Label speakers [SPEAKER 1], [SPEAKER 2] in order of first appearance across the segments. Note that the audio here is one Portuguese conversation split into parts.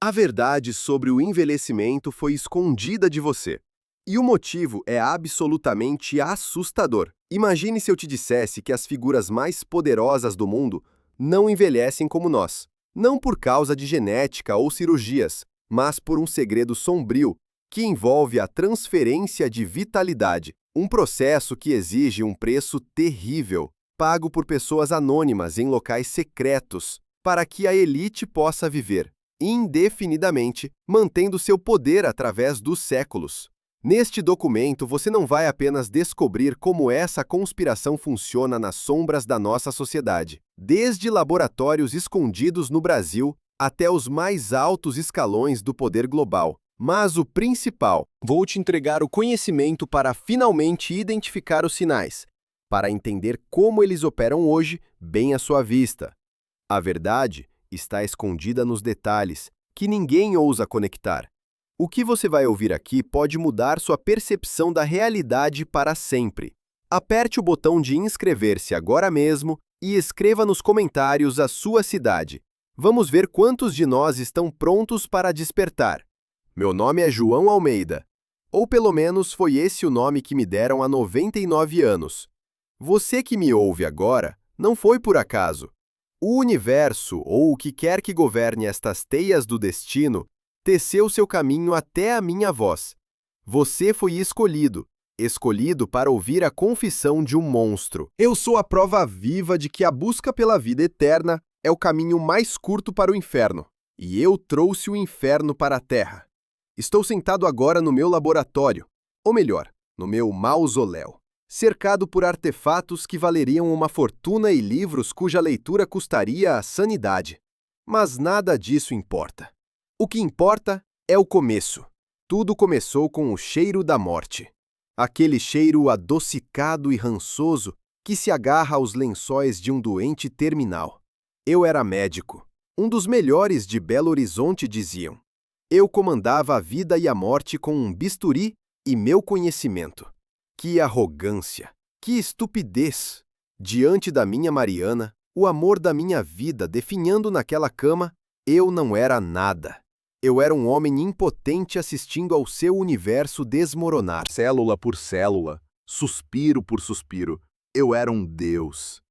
[SPEAKER 1] A verdade sobre o envelhecimento foi escondida de você. E o motivo é absolutamente assustador. Imagine se eu te dissesse que as figuras mais poderosas do mundo não envelhecem como nós. Não por causa de genética ou cirurgias, mas por um segredo sombrio que envolve a transferência de vitalidade. Um processo que exige um preço terrível, pago por pessoas anônimas em locais secretos, para que a elite possa viver indefinidamente, mantendo seu poder através dos séculos. Neste documento, você não vai apenas descobrir como essa conspiração funciona nas sombras da nossa sociedade, desde laboratórios escondidos no Brasil até os mais altos escalões do poder global. Mas o principal, vou te entregar o conhecimento para finalmente identificar os sinais, para entender como eles operam hoje bem à sua vista. A verdade está escondida nos detalhes, que ninguém ousa conectar. O que você vai ouvir aqui pode mudar sua percepção da realidade para sempre. Aperte o botão de inscrever-se agora mesmo e escreva nos comentários a sua cidade. Vamos ver quantos de nós estão prontos para despertar. Meu nome é João Almeida. Ou pelo menos foi esse o nome que me deram há 99 anos. Você que me ouve agora não foi por acaso. O universo, ou o que quer que governe estas teias do destino, teceu seu caminho até a minha voz. Você foi escolhido para ouvir a confissão de um monstro. Eu sou a prova viva de que a busca pela vida eterna é o caminho mais curto para o inferno. E eu trouxe o inferno para a Terra. Estou sentado agora no meu laboratório, ou melhor, no meu mausoléu, cercado por artefatos que valeriam uma fortuna e livros cuja leitura custaria a sanidade. Mas nada disso importa. O que importa é o começo. Tudo começou com o cheiro da morte. Aquele cheiro adocicado e rançoso que se agarra aos lençóis de um doente terminal. Eu era médico. Um dos melhores de Belo Horizonte, diziam. Eu comandava a vida e a morte com um bisturi e meu conhecimento. Que arrogância! Que estupidez! Diante da minha Mariana, o amor da minha vida definhando naquela cama, eu não era nada. Eu era um homem impotente assistindo ao seu universo desmoronar. Célula por célula, suspiro por suspiro, eu era um deus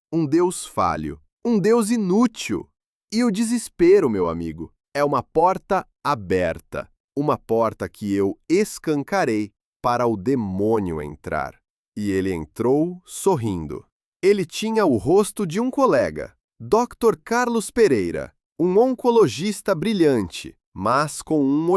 [SPEAKER 1] falho, um deus inútil. E o desespero, meu amigo, é uma porta aberta, uma porta que eu escancarei para o demônio entrar. E ele entrou sorrindo. Ele tinha o rosto de um colega, Dr. Carlos Pereira, um oncologista brilhante, mas com um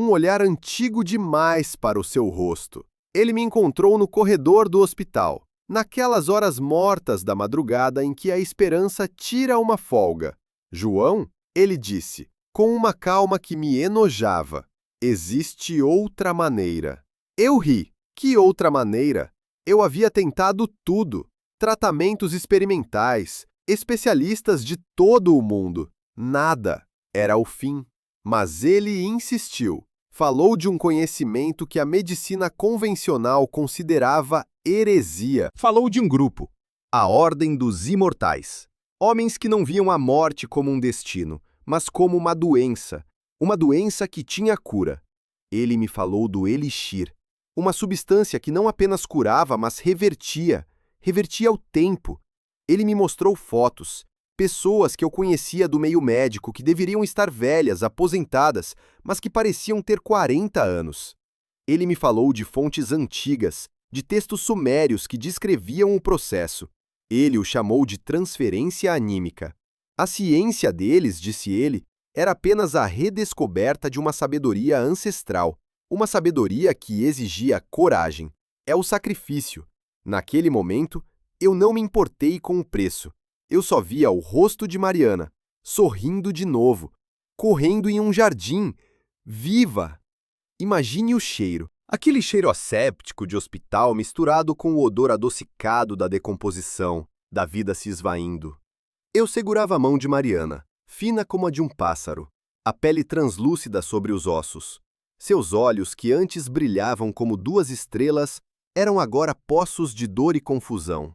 [SPEAKER 1] olhar antigo demais para o seu rosto. Ele me encontrou no corredor do hospital, naquelas horas mortas da madrugada em que a esperança tira uma folga. João, ele disse, com uma calma que me enojava, existe outra maneira. Eu ri. Que outra maneira? Eu havia tentado tudo. Tratamentos experimentais, especialistas de todo o mundo. Nada. Era o fim. Mas ele insistiu. Falou de um conhecimento que a medicina convencional considerava heresia. Falou de um grupo, a Ordem dos Imortais. Homens que não viam a morte como um destino, mas como uma doença que tinha cura. Ele me falou do elixir, uma substância que não apenas curava, mas revertia o tempo. Ele me mostrou fotos, pessoas que eu conhecia do meio médico que deveriam estar velhas, aposentadas, mas que pareciam ter 40 anos. Ele me falou de fontes antigas, de textos sumérios que descreviam o processo. Ele o chamou de transferência anímica. A ciência deles, disse ele, era apenas a redescoberta de uma sabedoria ancestral, uma sabedoria que exigia coragem. É o sacrifício. Naquele momento, eu não me importei com o preço. Eu só via o rosto de Mariana, sorrindo de novo, correndo em um jardim, viva. Imagine o cheiro. Aquele cheiro asséptico de hospital misturado com o odor adocicado da decomposição, da vida se esvaindo. Eu segurava a mão de Mariana, fina como a de um pássaro, a pele translúcida sobre os ossos. Seus olhos, que antes brilhavam como duas estrelas, eram agora poços de dor e confusão.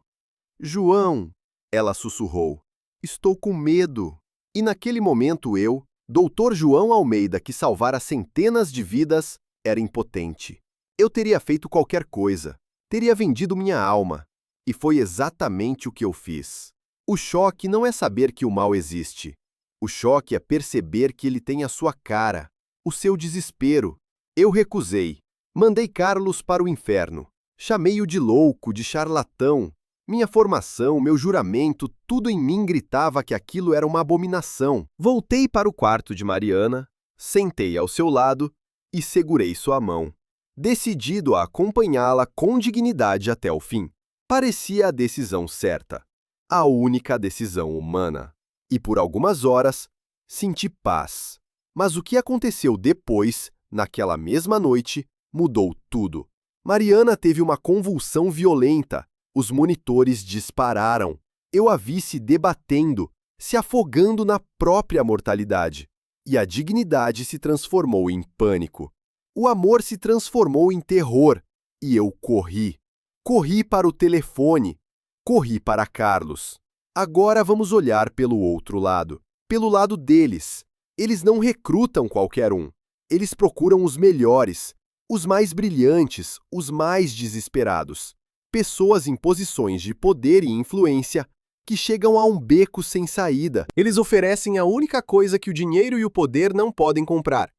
[SPEAKER 1] João, ela sussurrou, estou com medo. E naquele momento eu, Doutor João Almeida, que salvara centenas de vidas, era impotente. Eu teria feito qualquer coisa, teria vendido minha alma. E foi exatamente o que eu fiz. O choque não é saber que o mal existe. O choque é perceber que ele tem a sua cara, o seu desespero. Eu recusei. Mandei Carlos para o inferno. Chamei-o de louco, de charlatão. Minha formação, meu juramento, tudo em mim gritava que aquilo era uma abominação. Voltei para o quarto de Mariana, sentei ao seu lado e segurei sua mão, decidido a acompanhá-la com dignidade até o fim. Parecia a decisão certa, a única decisão humana. E por algumas horas, senti paz. Mas o que aconteceu depois, naquela mesma noite, mudou tudo. Mariana teve uma convulsão violenta. Os monitores dispararam. Eu a vi se debatendo, se afogando na própria mortalidade. E a dignidade se transformou em pânico. O amor se transformou em terror. E eu corri. Corri para o telefone. Corri para Carlos. Agora vamos olhar pelo outro lado. Pelo lado deles. Eles não recrutam qualquer um. Eles procuram os melhores, os mais brilhantes, os mais desesperados. Pessoas em posições de poder e influência que chegam a um beco sem saída. Eles oferecem a única coisa que o dinheiro e o poder não podem comprar: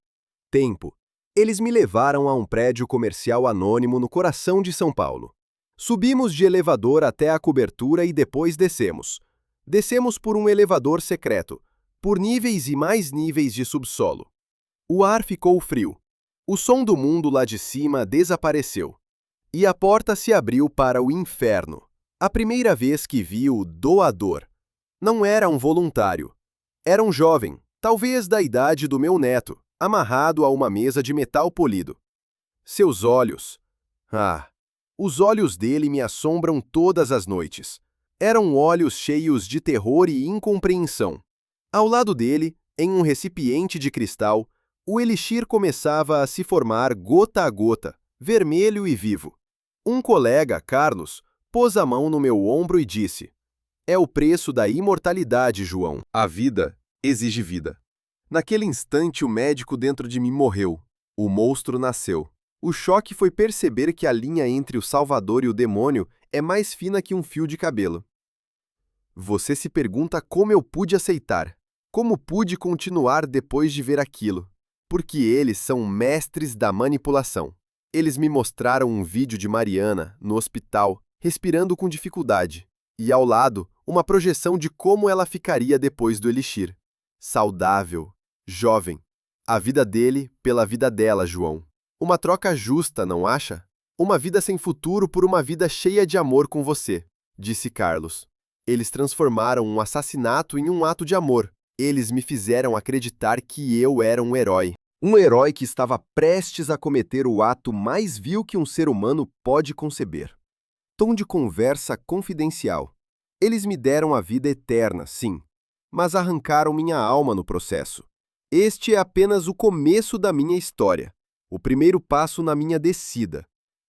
[SPEAKER 1] tempo. Eles me levaram a um prédio comercial anônimo no coração de São Paulo. Subimos de elevador até a cobertura e depois descemos. Descemos por um elevador secreto, por níveis e mais níveis de subsolo. O ar ficou frio. O som do mundo lá de cima desapareceu. E a porta se abriu para o inferno. A primeira vez que vi o doador. Não era um voluntário. Era um jovem, talvez da idade do meu neto, amarrado a uma mesa de metal polido. Seus olhos... os olhos dele me assombram todas as noites. Eram olhos cheios de terror e incompreensão. Ao lado dele, em um recipiente de cristal, o elixir começava a se formar gota a gota, vermelho e vivo. Um colega, Carlos, pôs a mão no meu ombro e disse: "É o preço da imortalidade, João. A vida exige vida." Naquele instante, o médico dentro de mim morreu. O monstro nasceu. O choque foi perceber que a linha entre o Salvador e o demônio é mais fina que um fio de cabelo. Você se pergunta como eu pude aceitar, como pude continuar depois de ver aquilo. Porque eles são mestres da manipulação. Eles me mostraram um vídeo de Mariana, no hospital, respirando com dificuldade, e ao lado, uma projeção de como ela ficaria depois do elixir. Saudável, jovem. A vida dele pela vida dela, João. Uma troca justa, não acha? Uma vida sem futuro por uma vida cheia de amor com você, disse Carlos. Eles transformaram um assassinato em um ato de amor. Eles me fizeram acreditar que eu era um herói. Um herói que estava prestes a cometer o ato mais vil que um ser humano pode conceber. Tom de conversa confidencial. Eles me deram a vida eterna, sim, mas arrancaram minha alma no processo. Este é apenas o começo da minha história, o primeiro passo na minha descida.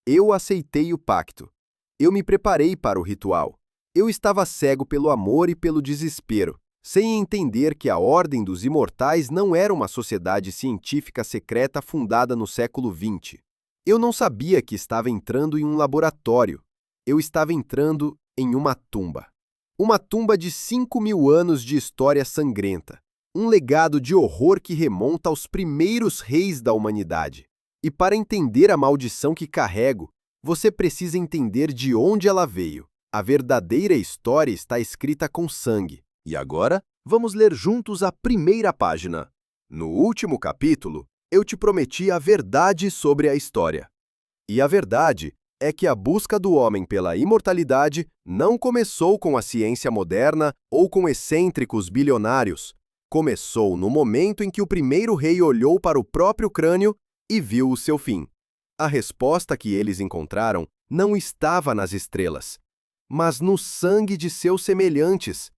[SPEAKER 1] Eu aceitei o pacto. Eu me preparei para o ritual. Eu estava cego pelo amor e pelo desespero, sem entender que a Ordem dos Imortais não era uma sociedade científica secreta fundada no século XX. Eu não sabia que estava entrando em um laboratório. Eu estava entrando em uma tumba. Uma tumba de 5.000 anos de história sangrenta. Um legado de horror que remonta aos primeiros reis da humanidade. E para entender a maldição que carrego, você precisa entender de onde ela veio. A verdadeira história está escrita com sangue. E agora, vamos ler juntos a primeira página. No último capítulo, eu te prometi a verdade sobre a história. E a verdade é que a busca do homem pela imortalidade não começou com a ciência moderna ou com excêntricos bilionários. Começou no momento em que o primeiro rei olhou para o próprio crânio e viu o seu fim. A resposta que eles encontraram não estava nas estrelas, mas no sangue de seus semelhantes.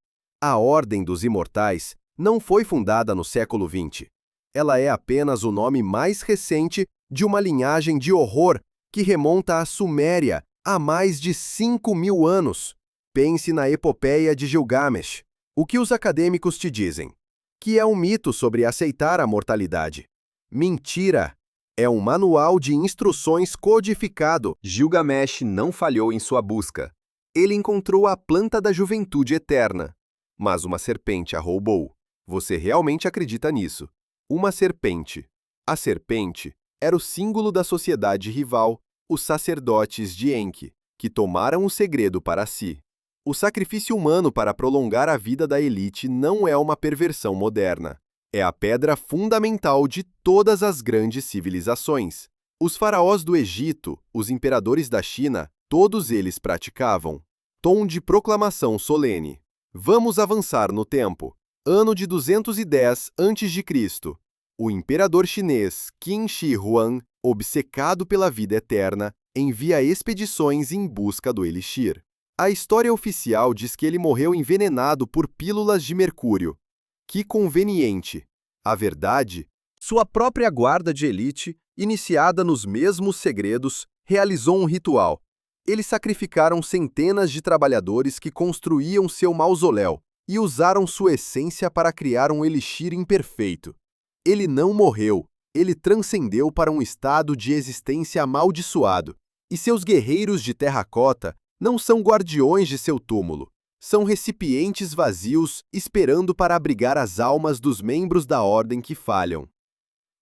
[SPEAKER 1] A Ordem dos Imortais não foi fundada no século XX. Ela é apenas o nome mais recente de uma linhagem de horror que remonta à Suméria há mais de 5.000 anos. Pense na epopeia de Gilgamesh. O que os acadêmicos te dizem? que é um mito sobre aceitar a mortalidade. Mentira! É um manual de instruções codificado. Gilgamesh não falhou em sua busca. Ele encontrou a planta da juventude eterna. Mas uma serpente a roubou. Você realmente acredita nisso? Uma serpente. A serpente era o símbolo da sociedade rival, os sacerdotes de Enki, que tomaram o segredo para si. O sacrifício humano para prolongar a vida da elite não é uma perversão moderna. É a pedra fundamental de todas as grandes civilizações. Os faraós do Egito, os imperadores da China, todos eles praticavam. Tom de proclamação solene. Vamos avançar no tempo. Ano de 210 a.C. O imperador chinês Qin Shi Huang, obcecado pela vida eterna, envia expedições em busca do elixir. A história oficial diz que ele morreu envenenado por pílulas de mercúrio. Que conveniente! A verdade, sua própria guarda de elite, iniciada nos mesmos segredos, realizou um ritual. Eles sacrificaram centenas de trabalhadores que construíam seu mausoléu e usaram sua essência para criar um elixir imperfeito. Ele não morreu, ele transcendeu para um estado de existência amaldiçoado. E seus guerreiros de terracota não são guardiões de seu túmulo. São recipientes vazios esperando para abrigar as almas dos membros da ordem que falham.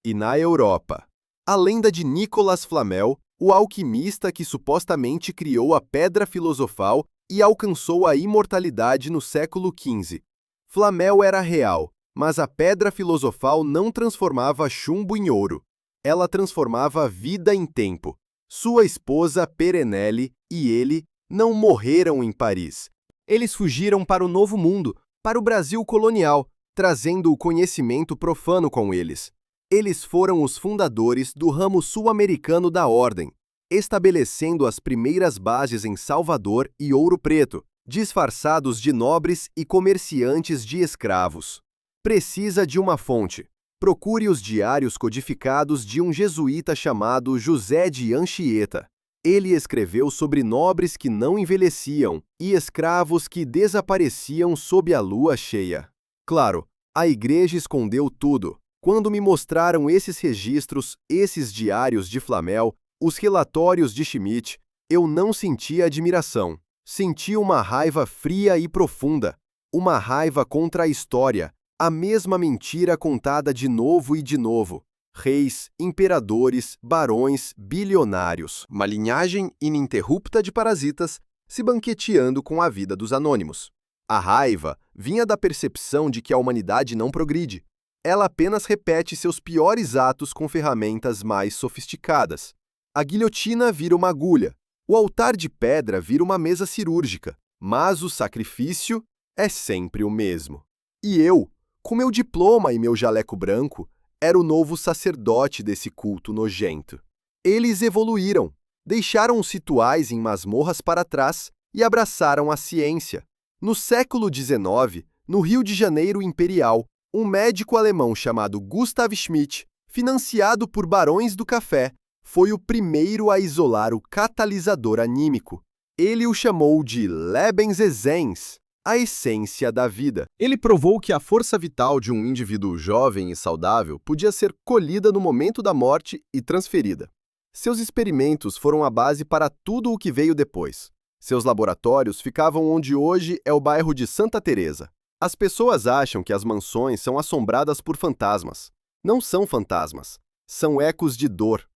[SPEAKER 1] E na Europa, a lenda de Nicolas Flamel, o alquimista que supostamente criou a pedra filosofal e alcançou a imortalidade no século XV. Flamel era real, mas a pedra filosofal não transformava chumbo em ouro. Ela transformava a vida em tempo. Sua esposa Perenelle e ele não morreram em Paris. Eles fugiram para o Novo Mundo, para o Brasil colonial, trazendo o conhecimento profano com eles. Eles foram os fundadores do ramo sul-americano da Ordem, estabelecendo as primeiras bases em Salvador e Ouro Preto, disfarçados de nobres e comerciantes de escravos. Precisa de uma fonte. Procure os diários codificados de um jesuíta chamado José de Anchieta. Ele escreveu sobre nobres que não envelheciam e escravos que desapareciam sob a lua cheia. Claro, a igreja escondeu tudo. Quando me mostraram esses registros, esses diários de Flamel, os relatórios de Schmidt, eu não senti admiração. Senti uma raiva fria e profunda. Uma raiva contra a história, a mesma mentira contada de novo e de novo. Reis, imperadores, barões, bilionários, uma linhagem ininterrupta de parasitas se banqueteando com a vida dos anônimos. A raiva vinha da percepção de que a humanidade não progride. Ela apenas repete seus piores atos com ferramentas mais sofisticadas. A guilhotina vira uma agulha, o altar de pedra vira uma mesa cirúrgica, mas o sacrifício é sempre o mesmo. E eu, com meu diploma e meu jaleco branco, era o novo sacerdote desse culto nojento. Eles evoluíram, deixaram os rituais em masmorras para trás e abraçaram a ciência. No século XIX, no Rio de Janeiro imperial, um médico alemão chamado Gustav Schmidt, financiado por barões do café, foi o primeiro a isolar o catalisador anímico. Ele o chamou de Lebensessence, a essência da vida. Ele provou que a força vital de um indivíduo jovem e saudável podia ser colhida no momento da morte e transferida. Seus experimentos foram a base para tudo o que veio depois. Seus laboratórios ficavam onde hoje é o bairro de Santa Teresa. As pessoas acham que as mansões são assombradas por fantasmas. Não são fantasmas, são ecos de dor.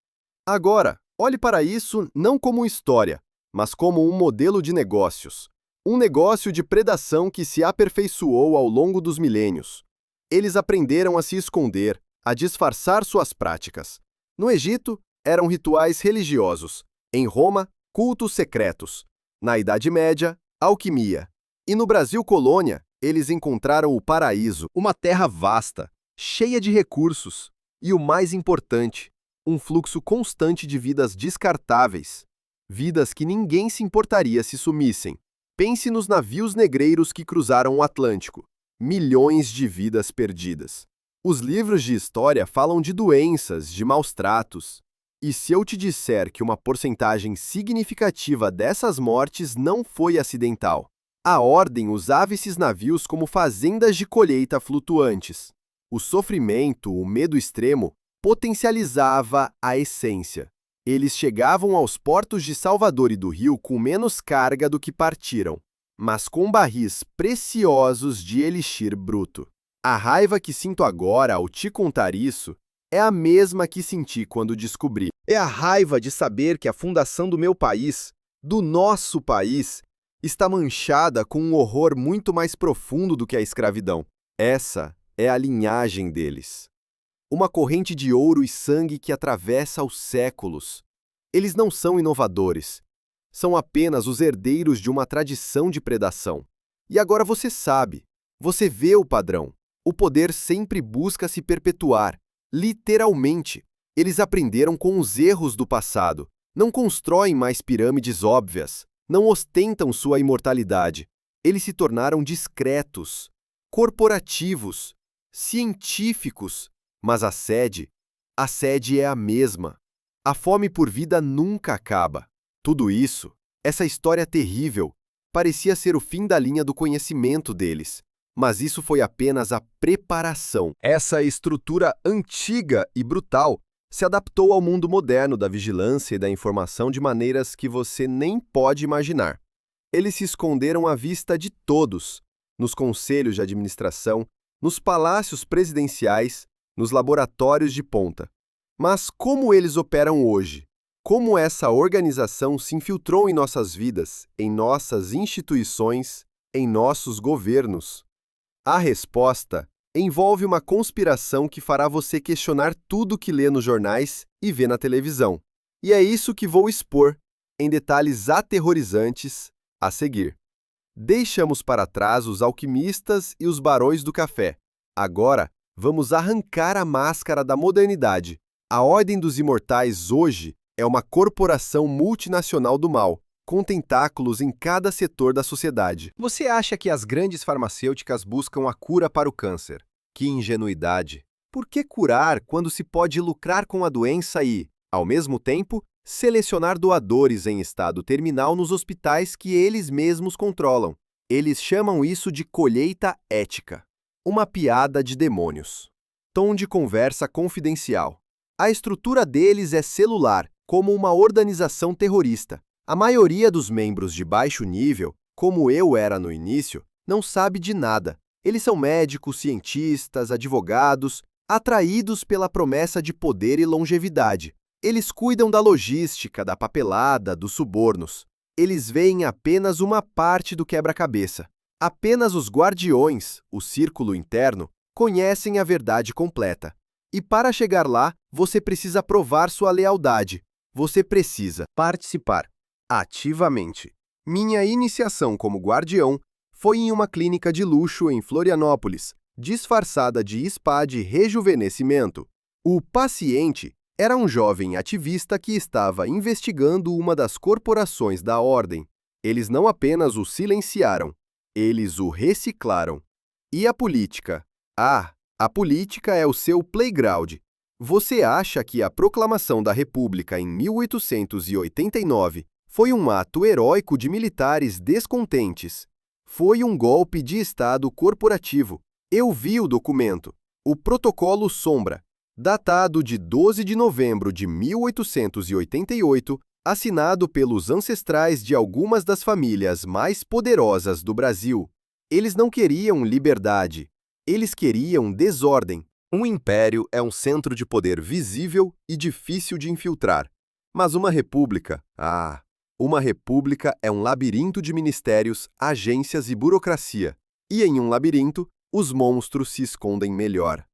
[SPEAKER 1] Agora, olhe para isso não como história, mas como um modelo de negócios. Um negócio de predação que se aperfeiçoou ao longo dos milênios. Eles aprenderam a se esconder, a disfarçar suas práticas. No Egito, eram rituais religiosos. Em Roma, cultos secretos. Na Idade Média, alquimia. E no Brasil colônia, eles encontraram o paraíso, uma terra vasta, cheia de recursos. E o mais importante, um fluxo constante de vidas descartáveis. Vidas que ninguém se importaria se sumissem. Pense nos navios negreiros que cruzaram o Atlântico. Milhões de vidas perdidas. Os livros de história falam de doenças, de maus tratos. E se eu te disser que uma porcentagem significativa dessas mortes não foi acidental? A ordem usava esses navios como fazendas de colheita flutuantes. O sofrimento, o medo extremo, potencializava a essência. Eles chegavam aos portos de Salvador e do Rio com menos carga do que partiram, mas com barris preciosos de elixir bruto. A raiva que sinto agora ao te contar isso é a mesma que senti quando descobri. É a raiva de saber que a fundação do meu país, do nosso país, está manchada com um horror muito mais profundo do que a escravidão. Essa é a linhagem deles. Uma corrente de ouro e sangue que atravessa os séculos. Eles não são inovadores. São apenas os herdeiros de uma tradição de predação. E agora você sabe. Você vê o padrão. O poder sempre busca se perpetuar. Literalmente. Eles aprenderam com os erros do passado. Não constroem mais pirâmides óbvias. Não ostentam sua imortalidade. Eles se tornaram discretos, corporativos, científicos. Mas a sede é a mesma. A fome por vida nunca acaba. Tudo isso, essa história terrível, parecia ser o fim da linha do conhecimento deles. Mas isso foi apenas a preparação. Essa estrutura antiga e brutal se adaptou ao mundo moderno da vigilância e da informação de maneiras que você nem pode imaginar. Eles se esconderam à vista de todos, nos conselhos de administração, nos palácios presidenciais, nos laboratórios de ponta. Mas como eles operam hoje? Como essa organização se infiltrou em nossas vidas, em nossas instituições, em nossos governos? A resposta envolve uma conspiração que fará você questionar tudo que lê nos jornais e vê na televisão. E é isso que vou expor, em detalhes aterrorizantes, a seguir. Deixamos para trás os alquimistas e os barões do café. Agora, vamos arrancar a máscara da modernidade. A Ordem dos Imortais hoje é uma corporação multinacional do mal, com tentáculos em cada setor da sociedade. Você acha que as grandes farmacêuticas buscam a cura para o câncer? Que ingenuidade! Por que curar quando se pode lucrar com a doença e, ao mesmo tempo, selecionar doadores em estado terminal nos hospitais que eles mesmos controlam? Eles chamam isso de colheita ética. Uma piada de demônios. Tom de conversa confidencial. A estrutura deles é celular, como uma organização terrorista. A maioria dos membros de baixo nível, como eu era no início, não sabe de nada. Eles são médicos, cientistas, advogados, atraídos pela promessa de poder e longevidade. Eles cuidam da logística, da papelada, dos subornos. Eles veem apenas uma parte do quebra-cabeça. Apenas os guardiões, o círculo interno, conhecem a verdade completa. E para chegar lá, você precisa provar sua lealdade. Você precisa participar ativamente. Minha iniciação como guardião foi em uma clínica de luxo em Florianópolis, disfarçada de spa de rejuvenescimento. O paciente era um jovem ativista que estava investigando uma das corporações da ordem. Eles não apenas o silenciaram, eles o reciclaram. E a política? Ah, a política é o seu playground. Você acha que a proclamação da República em 1889 foi um ato heróico de militares descontentes? Foi um golpe de Estado corporativo. Eu vi o documento, o Protocolo Sombra, datado de 12 de novembro de 1888, assinado pelos ancestrais de algumas das famílias mais poderosas do Brasil. Eles não queriam liberdade, eles queriam desordem. Um império é um centro de poder visível e difícil de infiltrar. Mas uma república, uma república é um labirinto de ministérios, agências e burocracia. E em um labirinto, os monstros se escondem melhor.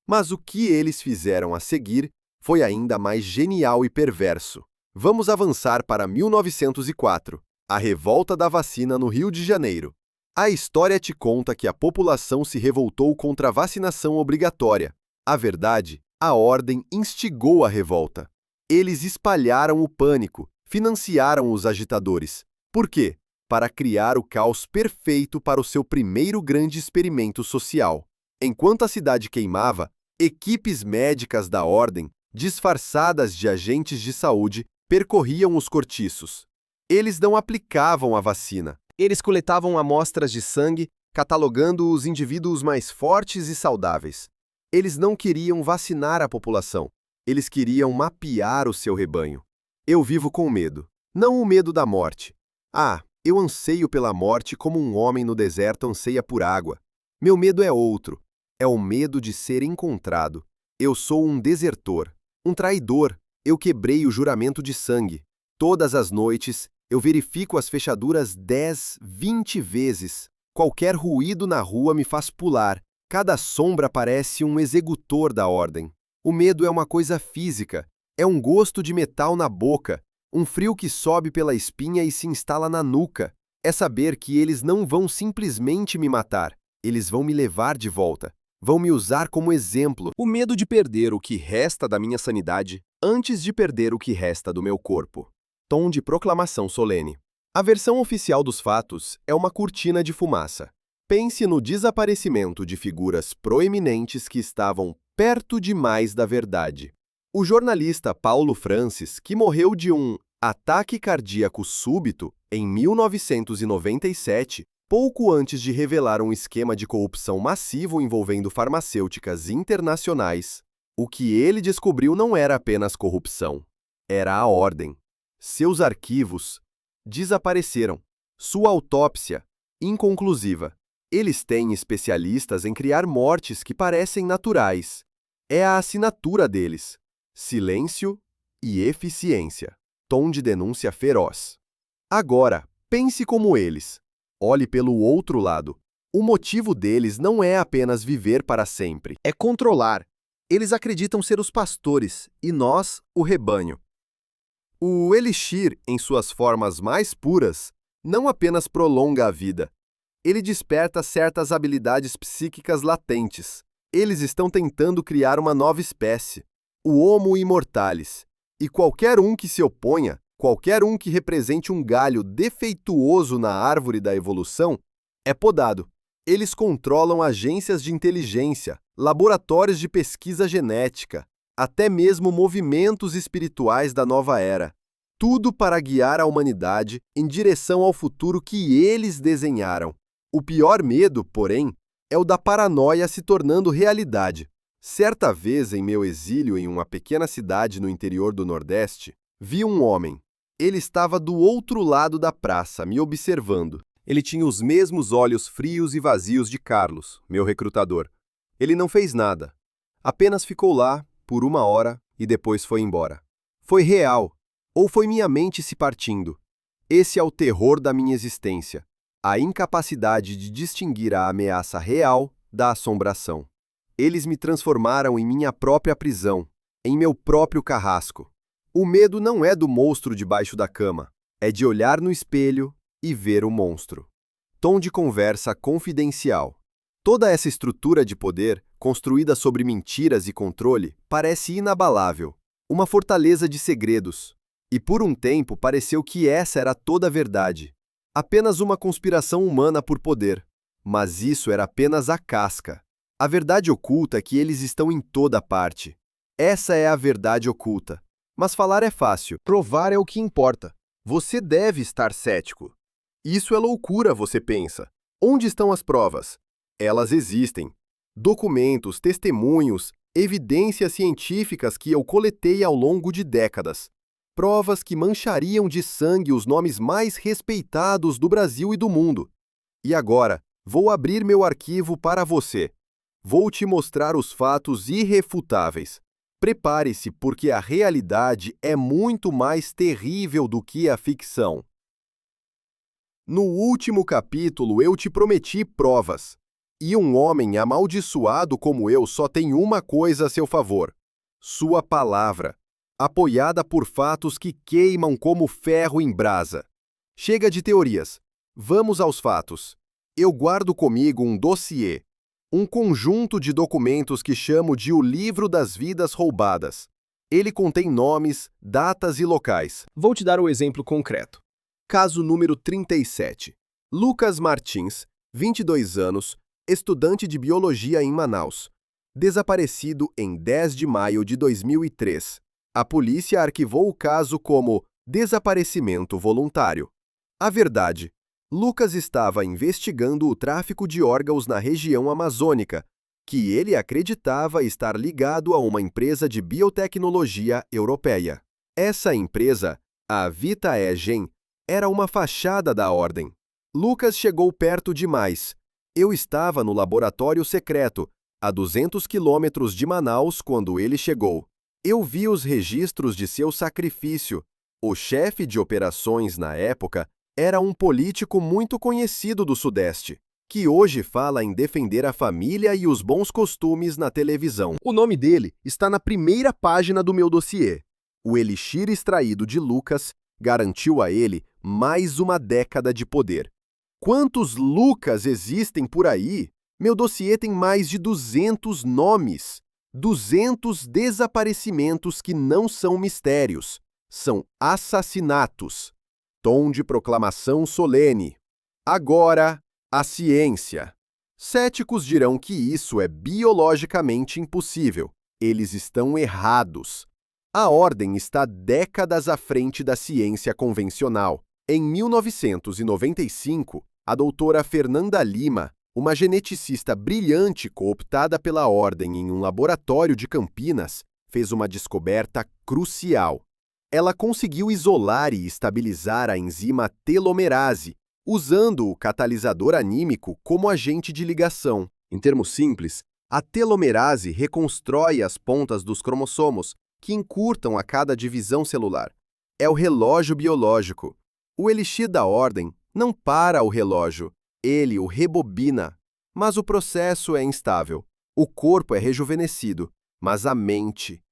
[SPEAKER 1] Mas o que eles fizeram a seguir foi ainda mais genial e perverso. Vamos avançar para 1904, a revolta da vacina no Rio de Janeiro. A história te conta que a população se revoltou contra a vacinação obrigatória. A verdade, a ordem instigou a revolta. Eles espalharam o pânico, financiaram os agitadores. Por quê? Para criar o caos perfeito para o seu primeiro grande experimento social. Enquanto a cidade queimava, equipes médicas da ordem, disfarçadas de agentes de saúde, percorriam os cortiços. Eles não aplicavam a vacina. Eles coletavam amostras de sangue, catalogando os indivíduos mais fortes e saudáveis. Eles não queriam vacinar a população. Eles queriam mapear o seu rebanho. Eu vivo com medo. Não o medo da morte. Eu anseio pela morte como um homem no deserto anseia por água. Meu medo é outro. É o medo de ser encontrado. Eu sou um desertor, um traidor. Eu quebrei o juramento de sangue. Todas as noites, eu verifico as fechaduras 10, 20 vezes. Qualquer ruído na rua me faz pular. Cada sombra parece um executor da ordem. O medo é uma coisa física. É um gosto de metal na boca. Um frio que sobe pela espinha e se instala na nuca. É saber que eles não vão simplesmente me matar. Eles vão me levar de volta. Vão me usar como exemplo. O medo de perder o que resta da minha sanidade antes de perder o que resta do meu corpo. Tom de proclamação solene. A versão oficial dos fatos é uma cortina de fumaça. Pense no desaparecimento de figuras proeminentes que estavam perto demais da verdade. O jornalista Paulo Francis, que morreu de um ataque cardíaco súbito em 1997, pouco antes de revelar um esquema de corrupção massivo envolvendo farmacêuticas internacionais, o que ele descobriu não era apenas corrupção, era a ordem. Seus arquivos desapareceram. Sua autópsia, inconclusiva. Eles têm especialistas em criar mortes que parecem naturais. É a assinatura deles. Silêncio e eficiência. Tom de denúncia feroz. Agora, pense como eles. Olhe pelo outro lado. O motivo deles não é apenas viver para sempre. É controlar. Eles acreditam ser os pastores e nós, o rebanho. O elixir, em suas formas mais puras, não apenas prolonga a vida. Ele desperta certas habilidades psíquicas latentes. Eles estão tentando criar uma nova espécie, o Homo Immortalis. E qualquer um que se oponha, qualquer um que represente um galho defeituoso na árvore da evolução, é podado. Eles controlam agências de inteligência, laboratórios de pesquisa genética, até mesmo movimentos espirituais da nova era. Tudo para guiar a humanidade em direção ao futuro que eles desenharam. O pior medo, porém, é o da paranoia se tornando realidade. Certa vez, em meu exílio em uma pequena cidade no interior do Nordeste, vi um homem. Ele estava do outro lado da praça, me observando. Ele tinha os mesmos olhos frios e vazios de Carlos, meu recrutador. Ele não fez nada. Apenas ficou lá por 1 hora e depois foi embora. Foi real, ou foi minha mente se partindo. Esse é o terror da minha existência. A incapacidade de distinguir a ameaça real da assombração. Eles me transformaram em minha própria prisão, em meu próprio carrasco. O medo não é do monstro debaixo da cama, é de olhar no espelho e ver o monstro. Tom de conversa confidencial. Toda essa estrutura de poder, construída sobre mentiras e controle, parece inabalável, uma fortaleza de segredos. E por um tempo pareceu que essa era toda a verdade. Apenas uma conspiração humana por poder. Mas isso era apenas a casca. A verdade oculta é que eles estão em toda parte. Essa é a verdade oculta. Mas falar é fácil, provar é o que importa. Você deve estar cético. Isso é loucura, você pensa. Onde estão as provas? Elas existem. Documentos, testemunhos, evidências científicas que eu coletei ao longo de décadas. Provas que manchariam de sangue os nomes mais respeitados do Brasil e do mundo. E agora, vou abrir meu arquivo para você. Vou te mostrar os fatos irrefutáveis. Prepare-se, porque a realidade é muito mais terrível do que a ficção. No último capítulo, eu te prometi provas. E um homem amaldiçoado como eu só tem uma coisa a seu favor: sua palavra, apoiada por fatos que queimam como ferro em brasa. Chega de teorias. Vamos aos fatos. Eu guardo comigo um dossiê, um conjunto de documentos que chamo de o Livro das Vidas Roubadas. Ele contém nomes, datas e locais. Vou te dar um exemplo concreto. Caso número 37. Lucas Martins, 22 anos, estudante de biologia em Manaus. Desaparecido em 10 de maio de 2003. A polícia arquivou o caso como desaparecimento voluntário. A verdade: Lucas estava investigando o tráfico de órgãos na região amazônica, que ele acreditava estar ligado a uma empresa de biotecnologia europeia. Essa empresa, a Vitaegen, era uma fachada da ordem. Lucas chegou perto demais. Eu estava no laboratório secreto, a 200 quilômetros de Manaus, quando ele chegou. Eu vi os registros de seu sacrifício. O chefe de operações na época era um político muito conhecido do Sudeste, que hoje fala em defender a família e os bons costumes na televisão. O nome dele está na primeira página do meu dossiê. O elixir extraído de Lucas garantiu a ele mais uma década de poder. Quantos Lucas existem por aí? Meu dossiê tem mais de 200 nomes. 200 desaparecimentos que não são mistérios. São assassinatos. Tom de proclamação solene. Agora, a ciência. Céticos dirão que isso é biologicamente impossível. Eles estão errados. A ordem está décadas à frente da ciência convencional. Em 1995, a doutora Fernanda Lima, uma geneticista brilhante cooptada pela ordem em um laboratório de Campinas, fez uma descoberta crucial. Ela conseguiu isolar e estabilizar a enzima telomerase, usando o catalisador anímico como agente de ligação. Em termos simples, a telomerase reconstrói as pontas dos cromossomos, que encurtam a cada divisão celular. É o relógio biológico. O elixir da ordem não para o relógio, ele o rebobina. Mas o processo é instável. O corpo é rejuvenescido, mas a mente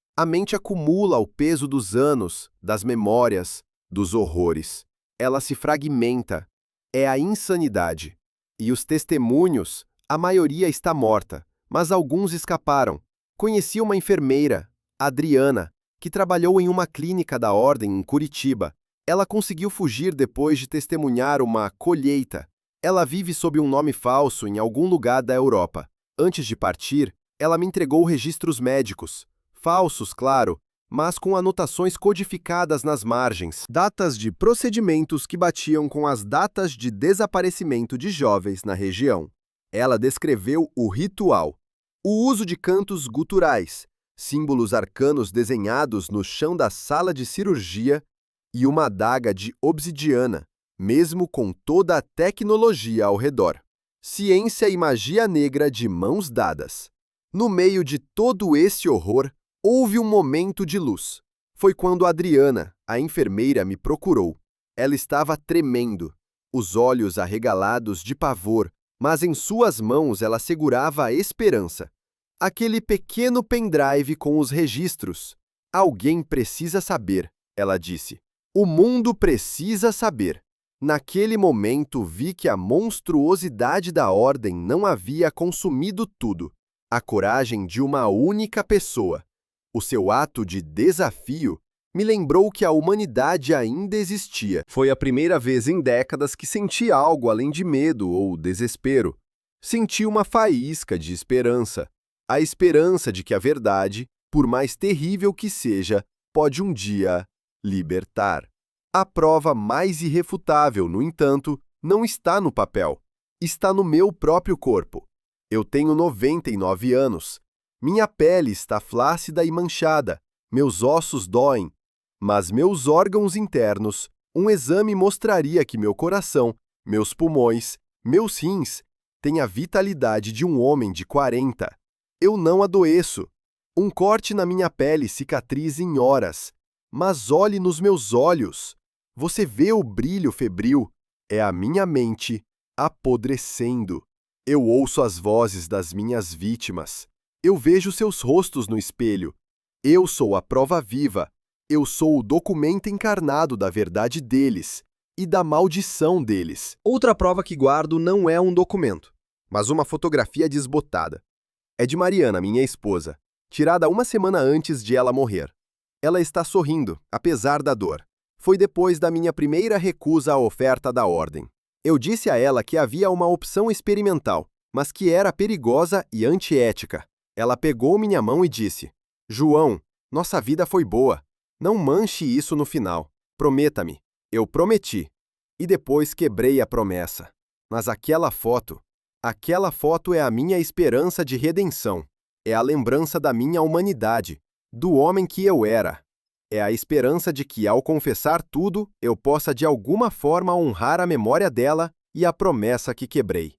[SPEAKER 1] acumula o peso dos anos, das memórias, dos horrores. Ela se fragmenta. É a insanidade. E os testemunhos, a maioria está morta, mas alguns escaparam. Conheci uma enfermeira, Adriana, que trabalhou em uma clínica da ordem em Curitiba. Ela conseguiu fugir depois de testemunhar uma colheita. Ela vive sob um nome falso em algum lugar da Europa. Antes de partir, ela me entregou registros médicos. Falsos, claro, mas com anotações codificadas nas margens. Datas de procedimentos que batiam com as datas de desaparecimento de jovens na região. Ela descreveu o ritual. O uso de cantos guturais, símbolos arcanos desenhados no chão da sala de cirurgia e uma adaga de obsidiana, mesmo com toda a tecnologia ao redor. Ciência e magia negra de mãos dadas. No meio de todo esse horror, houve um momento de luz. Foi quando Adriana, a enfermeira, me procurou. Ela estava tremendo, os olhos arregalados de pavor, mas em suas mãos ela segurava a esperança. Aquele pequeno pendrive com os registros. Alguém precisa saber, ela disse. O mundo precisa saber. Naquele momento vi que a monstruosidade da ordem não havia consumido tudo. A coragem de uma única pessoa. O seu ato de desafio me lembrou que a humanidade ainda existia. Foi a primeira vez em décadas que senti algo além de medo ou desespero. Senti uma faísca de esperança. A esperança de que a verdade, por mais terrível que seja, pode um dia libertar. A prova mais irrefutável, no entanto, não está no papel. Está no meu próprio corpo. Eu tenho 99 anos. Minha pele está flácida e manchada. Meus ossos doem. Mas meus órgãos internos, um exame mostraria que meu coração, meus pulmões, meus rins, têm a vitalidade de um homem de 40. Eu não adoeço. Um corte na minha pele cicatriza em horas. Mas olhe nos meus olhos. Você vê o brilho febril? É a minha mente apodrecendo. Eu ouço as vozes das minhas vítimas. Eu vejo seus rostos no espelho. Eu sou a prova viva. Eu sou o documento encarnado da verdade deles e da maldição deles. Outra prova que guardo não é um documento, mas uma fotografia desbotada. É de Mariana, minha esposa, tirada uma semana antes de ela morrer. Ela está sorrindo, apesar da dor. Foi depois da minha primeira recusa à oferta da ordem. Eu disse a ela que havia uma opção experimental, mas que era perigosa e antiética. Ela pegou minha mão e disse: João, nossa vida foi boa. Não manche isso no final. Prometa-me. Eu prometi. e depois quebrei a promessa. Mas aquela foto é a minha esperança de redenção. É a lembrança da minha humanidade, do homem que eu era. É a esperança de que, ao confessar tudo, eu possa de alguma forma honrar a memória dela e a promessa que quebrei.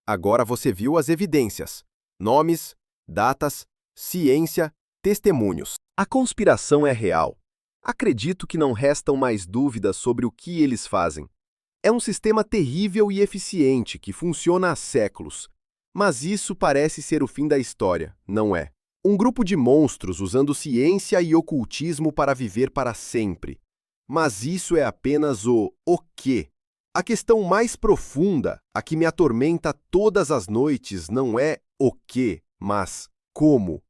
[SPEAKER 1] Agora você viu as evidências: nomes, datas, ciência, testemunhos. A conspiração é real. Acredito que não restam mais dúvidas sobre o que eles fazem. É um sistema terrível e eficiente que funciona há séculos. Mas isso parece ser o fim da história, não é? Um grupo de monstros usando ciência e ocultismo para viver para sempre. Mas isso é apenas o quê? A questão mais profunda, a que me atormenta todas as noites, não é o quê, mas como.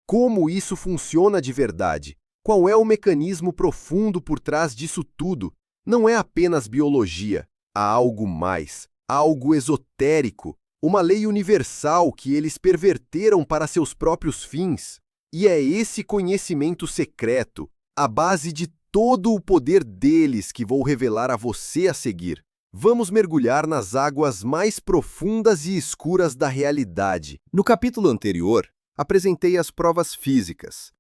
[SPEAKER 1] Como isso funciona de verdade? Qual é o mecanismo profundo por trás disso tudo? Não é apenas biologia. Há algo mais, algo esotérico, uma lei universal que eles perverteram para seus próprios fins. E é esse conhecimento secreto, a base de todo o poder deles, que vou revelar a você a seguir. Vamos mergulhar nas águas mais profundas e escuras da realidade. No capítulo anterior, apresentei as provas físicas.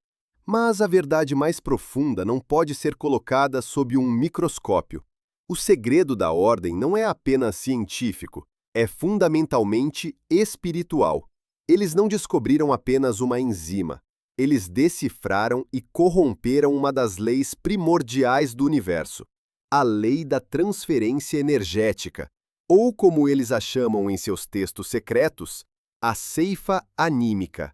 [SPEAKER 1] Mas a verdade mais profunda não pode ser colocada sob um microscópio. O segredo da ordem não é apenas científico, é fundamentalmente espiritual. Eles não descobriram apenas uma enzima. Eles decifraram e corromperam uma das leis primordiais do universo, a lei da transferência energética, ou como eles a chamam em seus textos secretos, a ceifa anímica.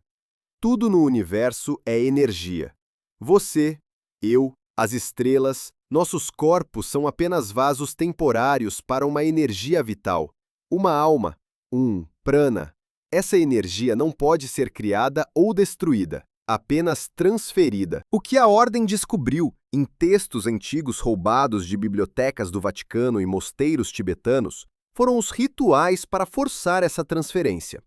[SPEAKER 1] Tudo no universo é energia. Você, eu, as estrelas, nossos corpos são apenas vasos temporários para uma energia vital, uma alma, um prana. Essa energia não pode ser criada ou destruída, apenas transferida. O que a Ordem descobriu em textos antigos roubados de bibliotecas do Vaticano e mosteiros tibetanos foram os rituais para forçar essa transferência.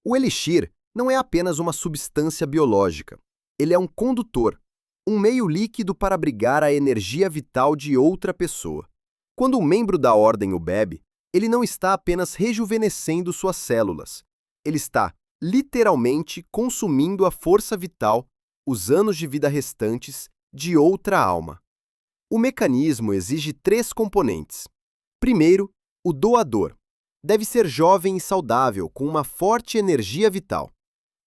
[SPEAKER 1] O elixir não é apenas uma substância biológica. Ele é um condutor, um meio líquido para abrigar a energia vital de outra pessoa. Quando um membro da Ordem o bebe, ele não está apenas rejuvenescendo suas células. Ele está literalmente consumindo a força vital, os anos de vida restantes, de outra alma. O mecanismo exige 3 componentes. Primeiro, o doador. Deve ser jovem e saudável, com uma forte energia vital.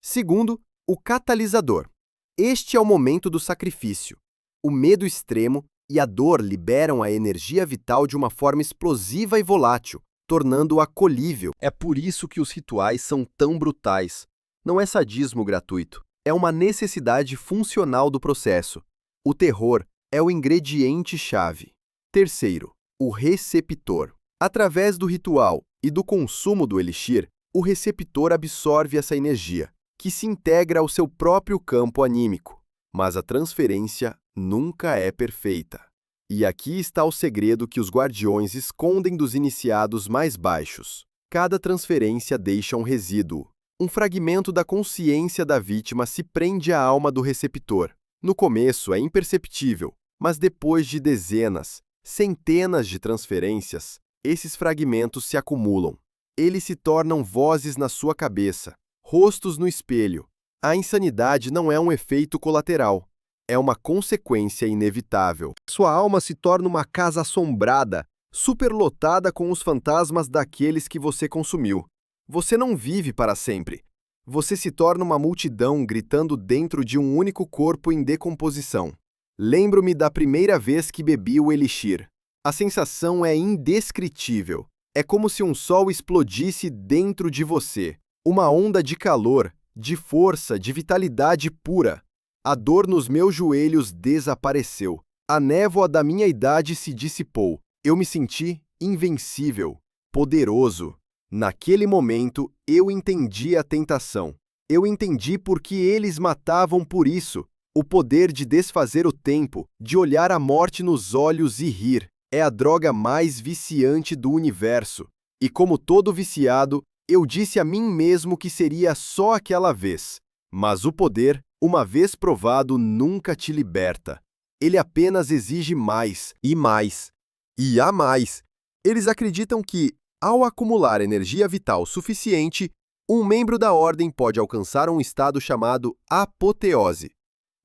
[SPEAKER 1] Segundo, o catalisador. Este é o momento do sacrifício. O medo extremo e a dor liberam a energia vital de uma forma explosiva e volátil, tornando-o acolhível. É por isso que os rituais são tão brutais. Não é sadismo gratuito, é uma necessidade funcional do processo. O terror é o ingrediente-chave. Terceiro, o receptor. Através do ritual e do consumo do elixir, o receptor absorve essa energia, que se integra ao seu próprio campo anímico. Mas a transferência nunca é perfeita. E aqui está o segredo que os guardiões escondem dos iniciados mais baixos. Cada transferência deixa um resíduo. Um fragmento da consciência da vítima se prende à alma do receptor. No começo é imperceptível, mas depois de dezenas, centenas de transferências, esses fragmentos se acumulam. Eles se tornam vozes na sua cabeça, rostos no espelho. A insanidade não é um efeito colateral. É uma consequência inevitável. Sua alma se torna uma casa assombrada, superlotada com os fantasmas daqueles que você consumiu. Você não vive para sempre. Você se torna uma multidão gritando dentro de um único corpo em decomposição. Lembro-me da primeira vez que bebi o elixir. A sensação é indescritível. É como se um sol explodisse dentro de você. Uma onda de calor, de força, de vitalidade pura. A dor nos meus joelhos desapareceu. A névoa da minha idade se dissipou. Eu me senti invencível, poderoso. Naquele momento, eu entendi a tentação. Eu entendi por que eles matavam por isso. O poder de desfazer o tempo, de olhar a morte nos olhos e rir. É a droga mais viciante do universo. E como todo viciado, eu disse a mim mesmo que seria só aquela vez. Mas o poder, uma vez provado, nunca te liberta. Ele apenas exige mais, e há mais. Eles acreditam que, ao acumular energia vital suficiente, um membro da ordem pode alcançar um estado chamado apoteose.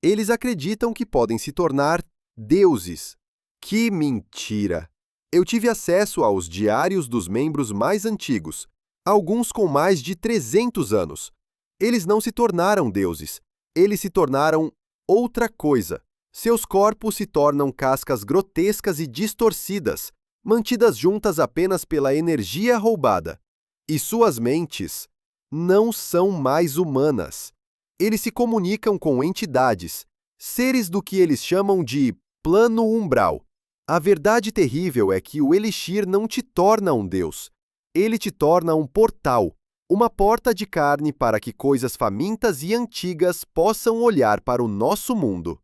[SPEAKER 1] Eles acreditam que podem se tornar deuses. Que mentira! Eu tive acesso aos diários dos membros mais antigos, alguns com mais de 300 anos. Eles não se tornaram deuses, eles se tornaram outra coisa. Seus corpos se tornam cascas grotescas e distorcidas, mantidas juntas apenas pela energia roubada. E suas mentes não são mais humanas. Eles se comunicam com entidades, seres do que eles chamam de plano umbral. A verdade terrível é que o Elixir não te torna um deus. Ele te torna um portal, uma porta de carne para que coisas famintas e antigas possam olhar para o nosso mundo.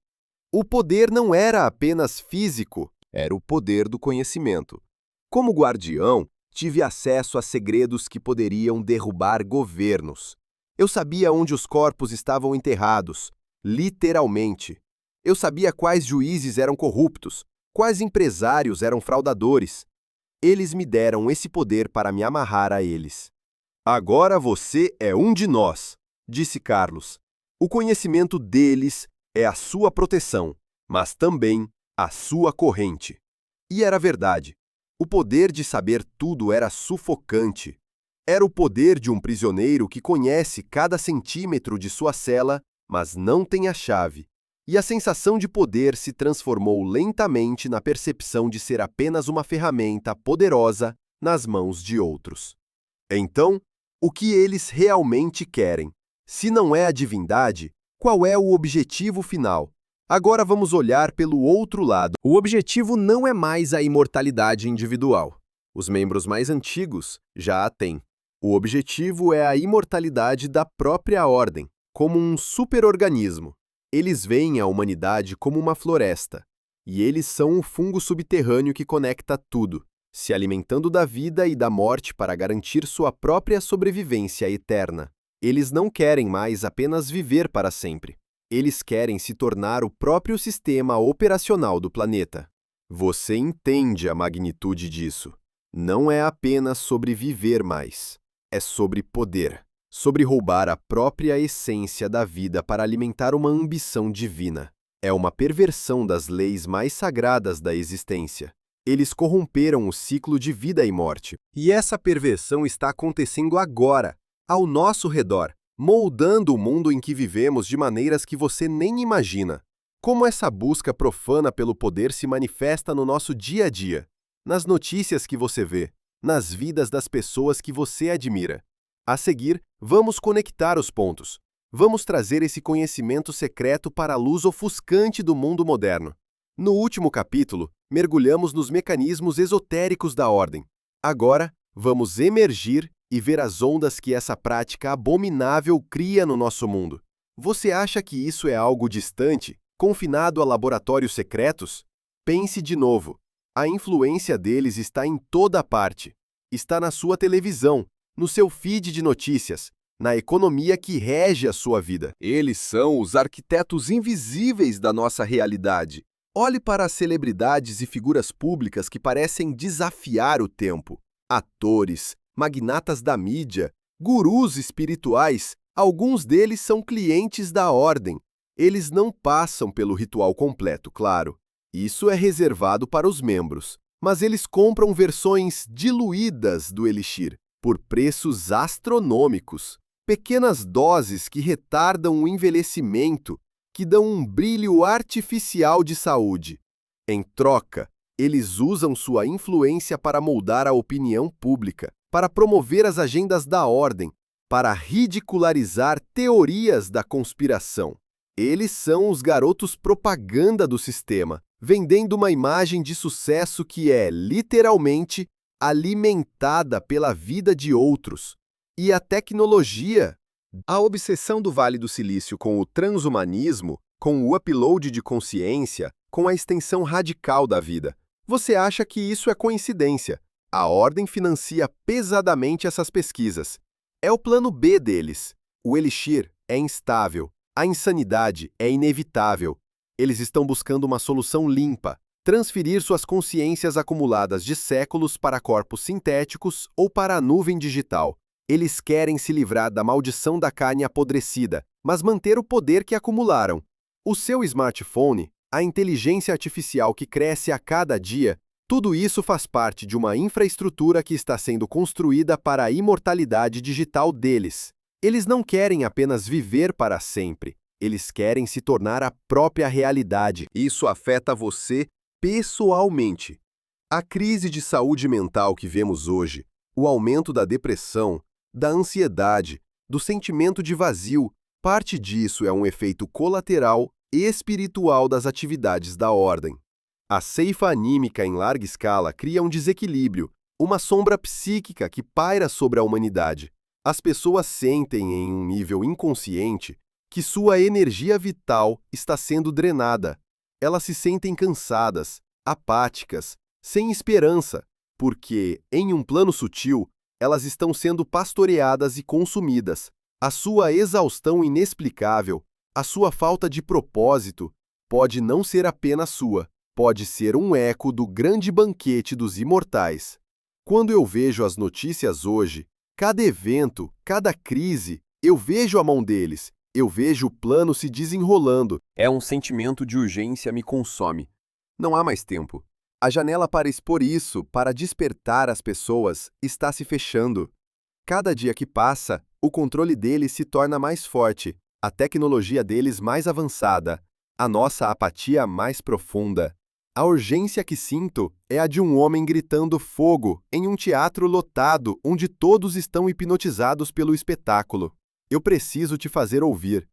[SPEAKER 1] O poder não era apenas físico, era o poder do conhecimento. Como guardião, tive acesso a segredos que poderiam derrubar governos. Eu sabia onde os corpos estavam enterrados, literalmente. Eu sabia quais juízes eram corruptos, quais empresários eram fraudadores. Eles me deram esse poder para me amarrar a eles. Agora você é um de nós, disse Carlos. O conhecimento deles é a sua proteção, mas também a sua corrente. E era verdade. O poder de saber tudo era sufocante. Era o poder de um prisioneiro que conhece cada centímetro de sua cela, mas não tem a chave. E a sensação de poder se transformou lentamente na percepção de ser apenas uma ferramenta poderosa nas mãos de outros. Então, o que eles realmente querem? Se não é a divindade, qual é o objetivo final? Agora vamos olhar pelo outro lado. O objetivo não é mais a imortalidade individual. Os membros mais antigos já a têm. O objetivo é a imortalidade da própria ordem, como um superorganismo. Eles veem a humanidade como uma floresta, e eles são um fungo subterrâneo que conecta tudo, se alimentando da vida e da morte para garantir sua própria sobrevivência eterna. Eles não querem mais apenas viver para sempre. Eles querem se tornar o próprio sistema operacional do planeta. Você entende a magnitude disso. Não é apenas sobre viver mais. É sobre poder. Sobre roubar a própria essência da vida para alimentar uma ambição divina. É uma perversão das leis mais sagradas da existência. Eles corromperam o ciclo de vida e morte. E essa perversão está acontecendo agora, ao nosso redor, moldando o mundo em que vivemos de maneiras que você nem imagina. Como essa busca profana pelo poder se manifesta no nosso dia a dia, nas notícias que você vê, nas vidas das pessoas que você admira. A seguir, vamos conectar os pontos. Vamos trazer esse conhecimento secreto para a luz ofuscante do mundo moderno. No último capítulo, mergulhamos nos mecanismos esotéricos da ordem. Agora, vamos emergir e ver as ondas que essa prática abominável cria no nosso mundo. Você acha que isso é algo distante, confinado a laboratórios secretos? Pense de novo. A influência deles está em toda parte. Está na sua televisão, no seu feed de notícias, na economia que rege a sua vida. Eles são os arquitetos invisíveis da nossa realidade. Olhe para as celebridades e figuras públicas que parecem desafiar o tempo. Atores, magnatas da mídia, gurus espirituais, alguns deles são clientes da ordem. Eles não passam pelo ritual completo, claro. Isso é reservado para os membros. Mas eles compram versões diluídas do Elixir, por preços astronômicos. Pequenas doses que retardam o envelhecimento, que dão um brilho artificial de saúde. Em troca, eles usam sua influência para moldar a opinião pública, para promover as agendas da ordem, para ridicularizar teorias da conspiração. Eles são os garotos propaganda do sistema, vendendo uma imagem de sucesso que é, literalmente, alimentada pela vida de outros. E a tecnologia? A obsessão do Vale do Silício com o transhumanismo, com o upload de consciência, com a extensão radical da vida. Você acha que isso é coincidência? A ordem financia pesadamente essas pesquisas. É o plano B deles. O Elixir é instável. A insanidade é inevitável. Eles estão buscando uma solução limpa, transferir suas consciências acumuladas de séculos para corpos sintéticos ou para a nuvem digital. Eles querem se livrar da maldição da carne apodrecida, mas manter o poder que acumularam. O seu smartphone, a inteligência artificial que cresce a cada dia, tudo isso faz parte de uma infraestrutura que está sendo construída para a imortalidade digital deles. Eles não querem apenas viver para sempre, eles querem se tornar a própria realidade. Isso afeta você pessoalmente. A crise de saúde mental que vemos hoje, o aumento da depressão, da ansiedade, do sentimento de vazio, parte disso é um efeito colateral e espiritual das atividades da ordem. A ceifa anímica em larga escala cria um desequilíbrio, uma sombra psíquica que paira sobre a humanidade. As pessoas sentem em um nível inconsciente que sua energia vital está sendo drenada. Elas se sentem cansadas, apáticas, sem esperança, porque, em um plano sutil, elas estão sendo pastoreadas e consumidas. A sua exaustão inexplicável, a sua falta de propósito, pode não ser apenas sua, pode ser um eco do grande banquete dos imortais. Quando eu vejo as notícias hoje, cada evento, cada crise, eu vejo a mão deles, eu vejo o plano se desenrolando. É um sentimento de urgência me consome. Não há mais tempo. A janela para expor isso, para despertar as pessoas, está se fechando. Cada dia que passa, o controle deles se torna mais forte, a tecnologia deles mais avançada, a nossa apatia mais profunda. A urgência que sinto é a de um homem gritando fogo em um teatro lotado onde todos estão hipnotizados pelo espetáculo. Eu preciso te fazer ouvir.